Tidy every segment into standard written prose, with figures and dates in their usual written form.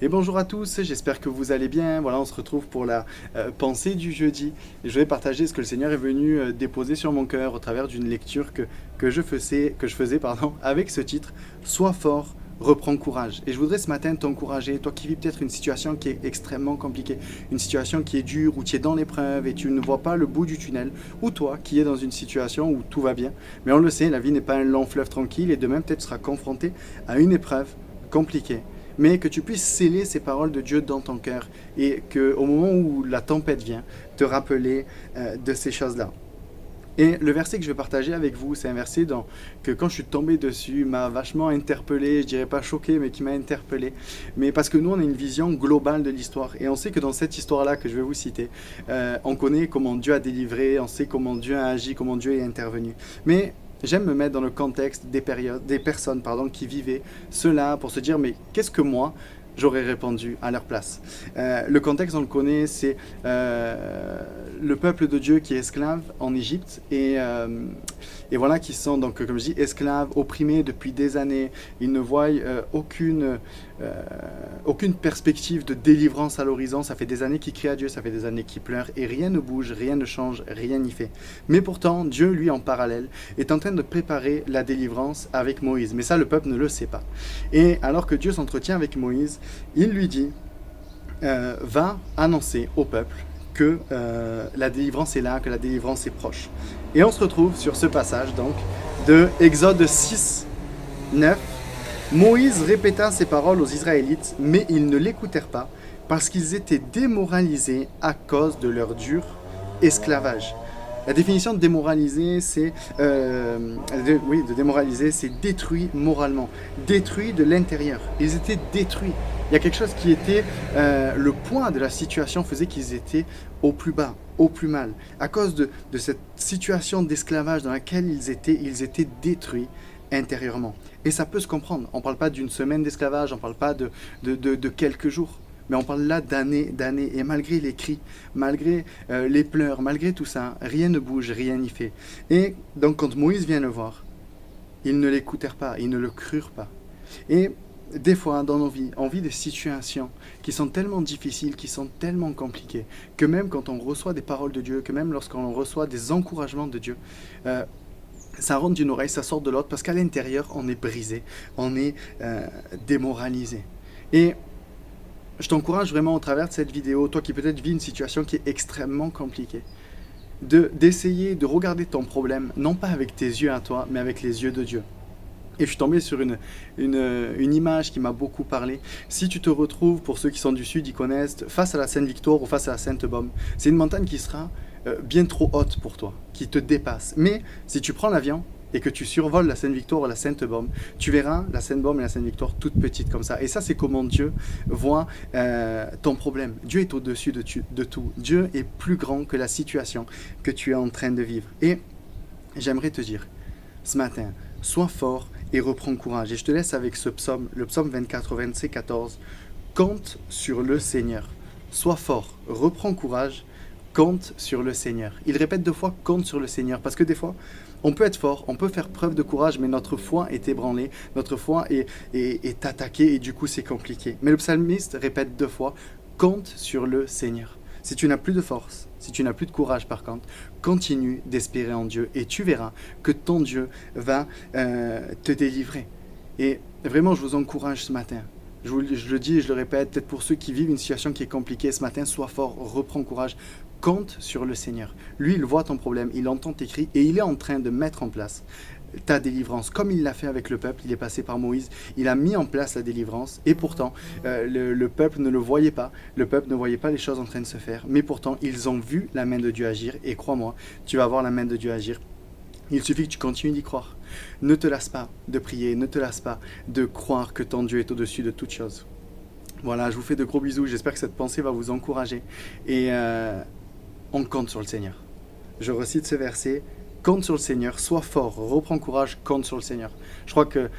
Et bonjour à tous, j'espère que vous allez bien. Voilà, on se retrouve pour la pensée du jeudi. Et je vais partager ce que le Seigneur est venu déposer sur mon cœur au travers d'une lecture que je faisais avec ce titre, Sois fort, reprends courage. Et je voudrais ce matin t'encourager, toi qui vis peut-être une situation qui est extrêmement compliquée, une situation qui est dure, où tu es dans l'épreuve et tu ne vois pas le bout du tunnel, ou toi qui es dans une situation où tout va bien. Mais on le sait, la vie n'est pas un long fleuve tranquille et demain peut-être tu seras confronté à une épreuve compliquée, mais que tu puisses sceller ces paroles de Dieu dans ton cœur et qu'au moment où la tempête vient, te rappeler de ces choses-là. Et le verset que je vais partager avec vous, c'est un verset que quand je suis tombé dessus, m'a vachement interpellé, je dirais pas choqué, mais qui m'a interpellé. Mais parce que nous, on a une vision globale de l'histoire. Et on sait que dans cette histoire-là que je vais vous citer, on connaît comment Dieu a délivré, on sait comment Dieu a agi, comment Dieu est intervenu. Mais j'aime me mettre dans le contexte des personnes qui vivaient cela pour se dire, mais qu'est-ce que moi, j'aurais répondu à leur place. Le contexte, on le connaît, c'est le peuple de Dieu qui est esclave en Égypte et voilà, qui sont donc, comme je dis, esclaves, opprimés depuis des années. Ils ne voient aucune perspective de délivrance à l'horizon. Ça fait des années qu'ils crient à Dieu, ça fait des années qu'ils pleurent et rien ne bouge, rien ne change, rien n'y fait. Mais pourtant, Dieu, lui, en parallèle, est en train de préparer la délivrance avec Moïse. Mais ça, le peuple ne le sait pas. Et alors que Dieu s'entretient avec Moïse, il lui dit, va annoncer au peuple que la délivrance est là, que la délivrance est proche. Et on se retrouve sur ce passage donc de Exode 6, 9. Moïse répéta ces paroles aux Israélites, mais ils ne l'écoutèrent pas parce qu'ils étaient démoralisés à cause de leur dur esclavage. La définition de démoraliser, c'est de démoraliser, c'est détruit moralement, détruit de l'intérieur. Ils étaient détruits. Il y a quelque chose qui était le point de la situation faisait qu'ils étaient au plus bas, au plus mal. À cause de cette situation d'esclavage dans laquelle ils étaient détruits intérieurement. Et ça peut se comprendre. On ne parle pas d'une semaine d'esclavage, on ne parle pas de quelques jours. Mais on parle là d'années. Et malgré les cris, malgré les pleurs, malgré tout ça, rien ne bouge, rien n'y fait. Et donc quand Moïse vient le voir, ils ne l'écoutèrent pas, ils ne le crurent pas. Et des fois, dans nos vies, on vit des situations qui sont tellement difficiles, qui sont tellement compliquées, que même quand on reçoit des paroles de Dieu, que même lorsqu'on reçoit des encouragements de Dieu, ça rentre d'une oreille, ça sort de l'autre, parce qu'à l'intérieur, on est brisé, on est démoralisé. Et je t'encourage vraiment au travers de cette vidéo, toi qui peut-être vis une situation qui est extrêmement compliquée, d'essayer de regarder ton problème, non pas avec tes yeux à toi, mais avec les yeux de Dieu. Et je suis tombé sur une image qui m'a beaucoup parlé. Si tu te retrouves, pour ceux qui sont du Sud, ils connaissent, face à la Sainte-Victoire ou face à la Sainte-Baume, c'est une montagne qui sera bien trop haute pour toi, qui te dépasse. Mais si tu prends l'avion et que tu survoles la Sainte-Victoire ou la Sainte-Baume, tu verras la Sainte-Baume et la Sainte-Victoire toutes petites comme ça. Et ça, c'est comment Dieu voit ton problème. Dieu est au-dessus de tout. Dieu est plus grand que la situation que tu es en train de vivre. Et j'aimerais te dire, ce matin, sois fort et reprends courage. Et je te laisse avec ce psaume, le psaume 24, verset 14. Compte sur le Seigneur. Sois fort, reprends courage, compte sur le Seigneur. Il répète 2 fois, compte sur le Seigneur. Parce que des fois, on peut être fort, on peut faire preuve de courage, mais notre foi est ébranlée, notre foi est attaquée et du coup c'est compliqué. Mais le psalmiste répète 2 fois, compte sur le Seigneur. Si tu n'as plus de force, si tu n'as plus de courage par contre, continue d'espérer en Dieu et tu verras que ton Dieu va te délivrer. Et vraiment, je vous encourage ce matin. Je le dis et je le répète, peut-être pour ceux qui vivent une situation qui est compliquée ce matin, sois fort, reprends courage, compte sur le Seigneur. Lui, il voit ton problème, il entend tes cris et il est en train de mettre en place ta délivrance, comme il l'a fait avec le peuple. Il est passé par Moïse, il a mis en place la délivrance et pourtant le peuple ne le voyait pas, le peuple ne voyait pas les choses en train de se faire, mais pourtant ils ont vu la main de Dieu agir et crois-moi, tu vas voir la main de Dieu agir. Il suffit que tu continues d'y croire. Ne te lasse pas de prier, ne te lasse pas de croire que ton Dieu est au-dessus de toute chose. Voilà, je vous fais de gros bisous, j'espère que cette pensée va vous encourager et on compte sur le Seigneur. Je recite ce verset, compte sur le Seigneur, sois fort, reprends courage, compte sur le Seigneur. Je crois que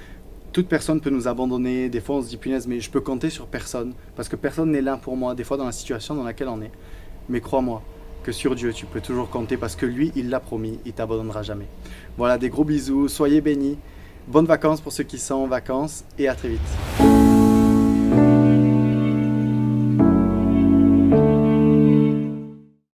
toute personne peut nous abandonner, des fois on se dit punaise mais je peux compter sur personne, parce que personne n'est là pour moi, des fois dans la situation dans laquelle on est. Mais crois-moi que sur Dieu tu peux toujours compter parce que lui il l'a promis, il t'abandonnera jamais. Voilà, des gros bisous, soyez bénis, bonnes vacances pour ceux qui sont en vacances et à très vite.